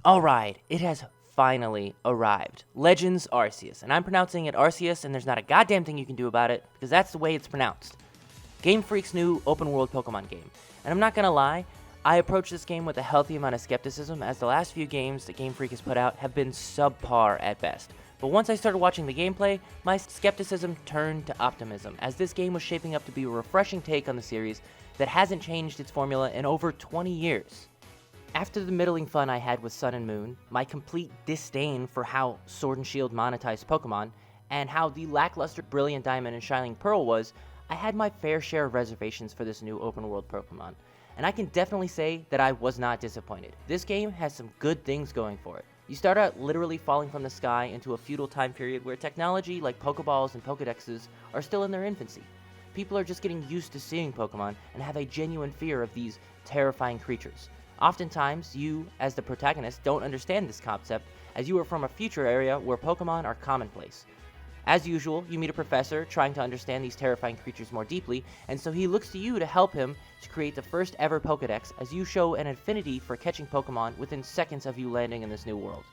Alright, it has finally arrived. Legends Arceus. And I'm pronouncing it Arceus, and there's not a goddamn thing you can do about it, because that's the way it's pronounced. Game Freak's new open-world Pokemon game. And I'm not gonna lie, I approach this game with a healthy amount of skepticism, as the last few games that Game Freak has put out have been subpar at best. But once I started watching the gameplay, my skepticism turned to optimism, as this game was shaping up to be a refreshing take on the series that hasn't changed its formula in over 20 years. After the middling fun I had with Sun and Moon, my complete disdain for how Sword and Shield monetized Pokemon, and how the lackluster Brilliant Diamond and Shining Pearl was, I had my fair share of reservations for this new open-world Pokemon. And I can definitely say that I was not disappointed. This game has some good things going for it. You start out literally falling from the sky into a feudal time period where technology like Pokeballs and Pokedexes are still in their infancy. People are just getting used to seeing Pokemon and have a genuine fear of these terrifying creatures. Oftentimes, you, as the protagonist, don't understand this concept, as you are from a future area where Pokemon are commonplace. As usual, you meet a professor trying to understand these terrifying creatures more deeply, and so he looks to you to help him to create the first ever Pokedex, as you show an affinity for catching Pokemon within seconds of you landing in this new world.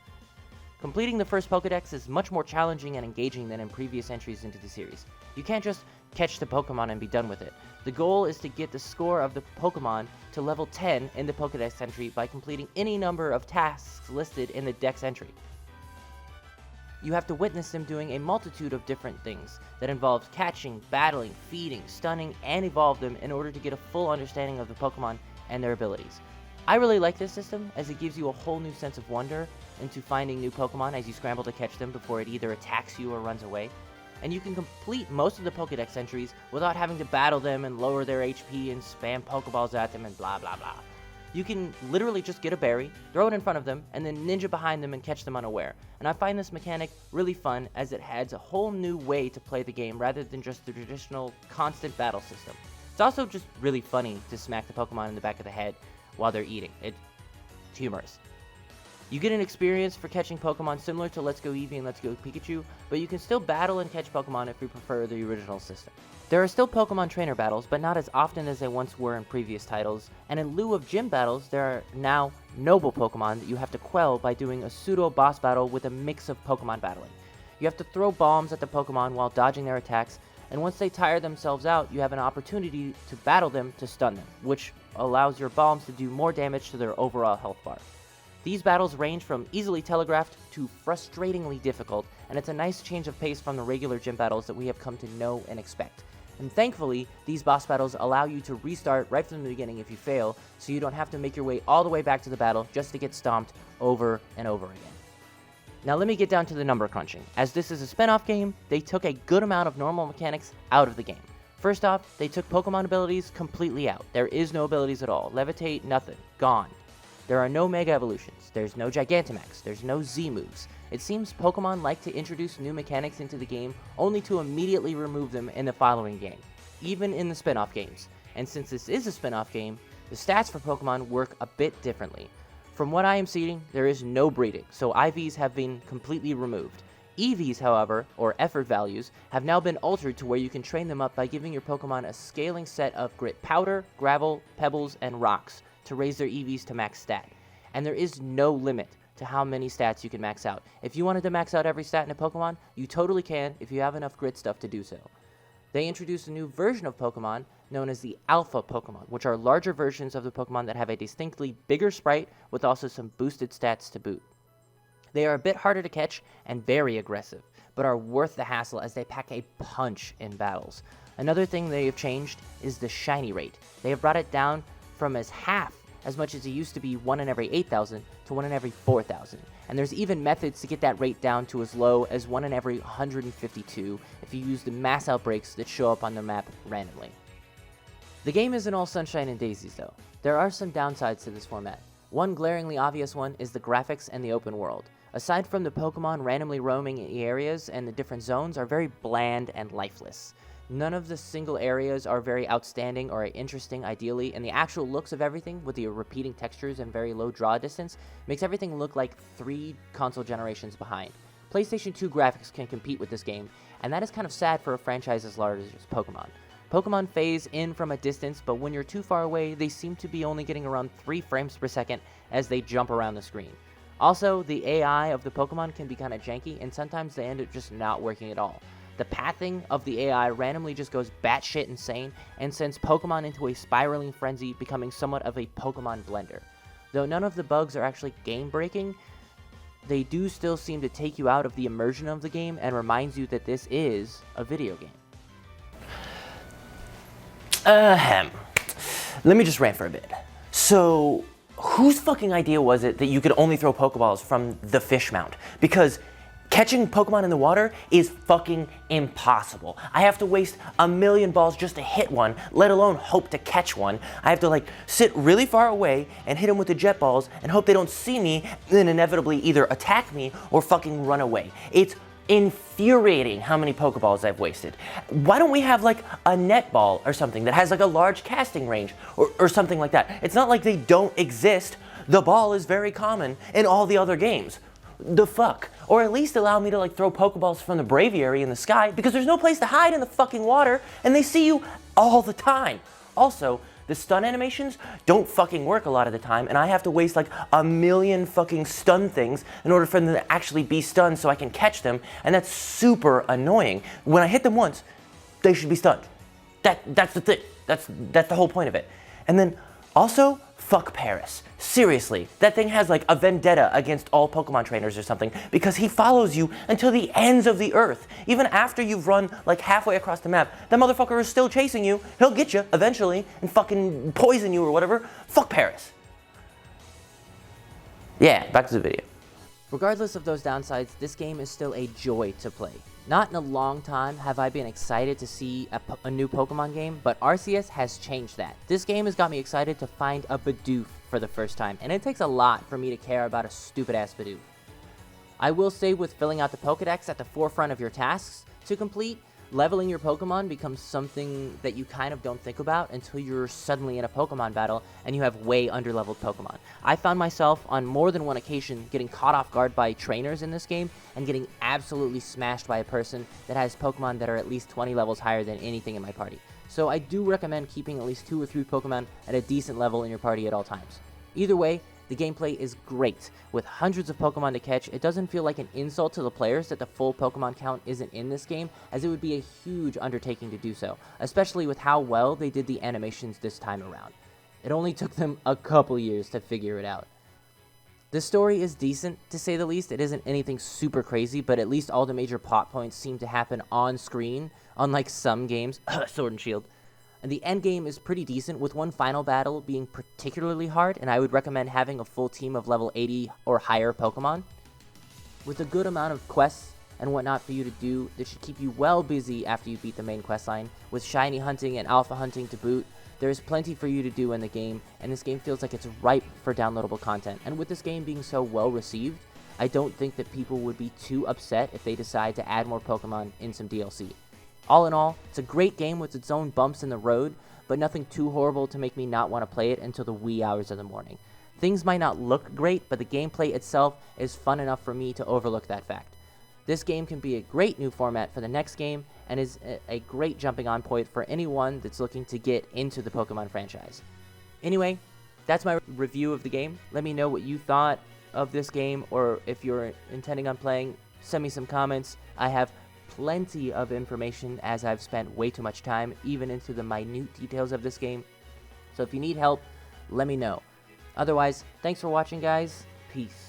Completing the first Pokedex is much more challenging and engaging than in previous entries into the series. You can't just catch the Pokemon and be done with it. The goal is to get the score of the Pokemon to level 10 in the Pokedex entry by completing any number of tasks listed in the Dex entry. You have to witness them doing a multitude of different things that involves catching, battling, feeding, stunning, and evolve them in order to get a full understanding of the Pokemon and their abilities. I really like this system, as it gives you a whole new sense of wonder into finding new Pokemon as you scramble to catch them before it either attacks you or runs away. And you can complete most of the Pokedex entries without having to battle them and lower their HP and spam Pokeballs at them and blah blah blah. You can literally just get a berry, throw it in front of them, and then ninja behind them and catch them unaware. And I find this mechanic really fun, as it adds a whole new way to play the game rather than just the traditional constant battle system. It's also just really funny to smack the Pokemon in the back of the head while they're eating. It's humorous. You get an experience for catching Pokemon similar to Let's Go Eevee and Let's Go Pikachu, but you can still battle and catch Pokemon if you prefer the original system. There are still Pokemon trainer battles, but not as often as they once were in previous titles, and in lieu of gym battles, there are now noble Pokemon that you have to quell by doing a pseudo boss battle with a mix of Pokemon battling. You have to throw bombs at the Pokemon while dodging their attacks, and once they tire themselves out, you have an opportunity to battle them to stun them, which allows your bombs to do more damage to their overall health bar. These battles range from easily telegraphed to frustratingly difficult, and it's a nice change of pace from the regular gym battles that we have come to know and expect. And thankfully, these boss battles allow you to restart right from the beginning if you fail, so you don't have to make your way all the way back to the battle just to get stomped over and over again. Now let me get down to the number crunching. As this is a spin-off game, they took a good amount of normal mechanics out of the game. First off, they took Pokemon abilities completely out. There is no abilities at all. Levitate, nothing. Gone. There are no Mega Evolutions, there's no Gigantamax, there's no Z moves. It seems Pokemon like to introduce new mechanics into the game only to immediately remove them in the following game, even in the spin-off games. And since this is a spin-off game, the stats for Pokemon work a bit differently. From what I am seeing, there is no breeding, so IVs have been completely removed. EVs, however, or effort values, have now been altered to where you can train them up by giving your Pokemon a scaling set of grit powder, gravel, pebbles, and rocks to raise their EVs to max stat. And there is no limit to how many stats you can max out. If you wanted to max out every stat in a Pokemon, you totally can if you have enough grit stuff to do so. They introduced a new version of Pokemon known as the Alpha Pokemon, which are larger versions of the Pokemon that have a distinctly bigger sprite with also some boosted stats to boot. They are a bit harder to catch and very aggressive, but are worth the hassle as they pack a punch in battles. Another thing they have changed is the shiny rate. They have brought it down from as much as it used to be 1 in every 8,000 to 1 in every 4,000. And there's even methods to get that rate down to as low as 1 in every 152 if you use the mass outbreaks that show up on the map randomly. The game isn't all sunshine and daisies though. There are some downsides to this format. One glaringly obvious one is the graphics and the open world. Aside from the Pokemon randomly roaming in areas and the different zones are very bland and lifeless. None of the single areas are very outstanding or interesting ideally, and the actual looks of everything, with the repeating textures and very low draw distance, makes everything look like 3 console generations behind. PlayStation 2 graphics can compete with this game, and that is kind of sad for a franchise as large as Pokemon. Pokemon phase in from a distance, but when you're too far away, they seem to be only getting around 3 frames per second as they jump around the screen. Also, the AI of the Pokemon can be kind of janky, and sometimes they end up just not working at all. The pathing of the AI randomly just goes batshit insane and sends Pokemon into a spiraling frenzy, becoming somewhat of a Pokemon blender. Though none of the bugs are actually game-breaking, they do still seem to take you out of the immersion of the game and reminds you that this is a video game. Let me just rant for a bit. So, whose fucking idea was it that you could only throw Pokeballs from the fish mount? Because catching Pokemon in the water is fucking impossible. I have to waste 1,000,000 balls just to hit one, let alone hope to catch one. I have to like sit really far away and hit them with the jet balls and hope they don't see me and then inevitably either attack me or fucking run away. It's infuriating how many Pokeballs I've wasted. Why don't we have like a netball or something that has like a large casting range or something like that? It's not like they don't exist. The ball is very common in all the other games. The fuck? Or at least allow me to like throw Pokeballs from the Braviary in the sky, because there's no place to hide in the fucking water and they see you all the time. Also, the stun animations don't fucking work a lot of the time, and I have to waste like 1,000,000 fucking stun things in order for them to actually be stunned so I can catch them, and that's super annoying. When I hit them once, they should be stunned. That's the thing. That's the whole point of it. And then also, fuck Paris. Seriously, that thing has like a vendetta against all Pokemon trainers or something, because he follows you until the ends of the earth. Even after you've run like halfway across the map, that motherfucker is still chasing you. He'll get you eventually and fucking poison you or whatever. Fuck Paris. Yeah, back to the video. Regardless of those downsides, this game is still a joy to play. Not in a long time have I been excited to see a new Pokemon game, but Arceus has changed that. This game has got me excited to find a Bidoof for the first time, and it takes a lot for me to care about a stupid-ass Bidoof. I will say, with filling out the Pokedex at the forefront of your tasks to complete, leveling your Pokemon becomes something that you kind of don't think about until you're suddenly in a Pokemon battle and you have way underleveled Pokemon. I found myself on more than one occasion getting caught off guard by trainers in this game and getting absolutely smashed by a person that has Pokemon that are at least 20 levels higher than anything in my party. So I do recommend keeping at least 2 or 3 Pokemon at a decent level in your party at all times. Either way, the gameplay is great. With hundreds of Pokemon to catch, it doesn't feel like an insult to the players that the full Pokemon count isn't in this game, as it would be a huge undertaking to do so, especially with how well they did the animations this time around. It only took them a couple years to figure it out. The story is decent, to say the least. It isn't anything super crazy, but at least all the major plot points seem to happen on screen, unlike some games, Sword and Shield. And the end game is pretty decent, with one final battle being particularly hard, and I would recommend having a full team of level 80 or higher Pokemon. With a good amount of quests and whatnot for you to do, that should keep you well busy after you beat the main quest line. With shiny hunting and alpha hunting to boot, there is plenty for you to do in the game, and this game feels like it's ripe for downloadable content. And with this game being so well received, I don't think that people would be too upset if they decide to add more Pokemon in some DLC. All in all, it's a great game with its own bumps in the road, but nothing too horrible to make me not want to play it until the wee hours of the morning. Things might not look great, but the gameplay itself is fun enough for me to overlook that fact. This game can be a great new format for the next game, and is a great jumping on point for anyone that's looking to get into the Pokemon franchise. Anyway, that's my review of the game. Let me know what you thought of this game, or if you're intending on playing, send me some comments. I have plenty of information, as I've spent way too much time even into the minute details of this game. So if you need help, let me know. Otherwise, thanks for watching, guys. Peace.